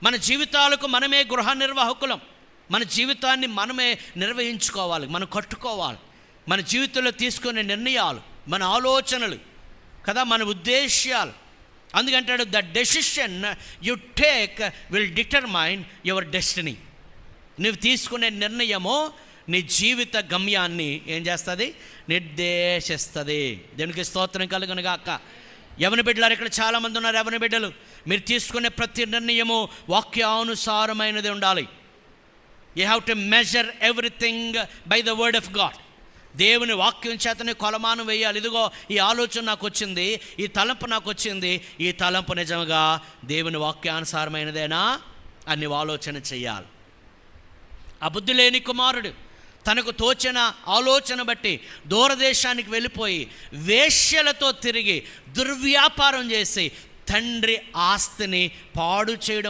మన జీవితాలకు మనమే గృహ నిర్వాహకులం. మన జీవితాన్ని మనమే నిర్వహించుకోవాలి, మనం కట్టుకోవాలి. మన జీవితంలో తీసుకునే నిర్ణయాలు, మన ఆలోచనలు కదా, మన ఉద్దేశ్యాలు. అందుకంటాడు the decision you take will determine your destiny. నువ్వు తీసుకునే నిర్ణయము నీ జీవిత గమ్యాన్ని ఏం చేస్తుంది? నిర్దేశిస్తుంది. దేవునికి స్తోత్రం కలుగును గాక. యవన బిడ్డలారు ఇక్కడ చాలామంది ఉన్నారు. యవన బిడ్డలు, మీరు తీసుకునే ప్రతి నిర్ణయము వాక్యానుసారమైనది ఉండాలి. You have to measure everything by the word of God. దేవుని వాక్యం చేతనే కొలమానం వేయాలి. ఇదిగో ఈ ఆలోచన నాకు వచ్చింది, ఈ తలంపు నాకు వచ్చింది, ఈ తలంపు నిజంగా దేవుని వాక్యానుసారమైనదేనా అని నువ్వు ఆలోచన చెయ్యాలి. ఆ బుద్ధి లేని కుమారుడు తనకు తోచిన ఆలోచన బట్టి దూరదేశానికి వెళ్ళిపోయి వేశ్యలతో తిరిగి దుర్వ్యాపారం చేసి తండ్రి ఆస్తిని పాడు చేయడం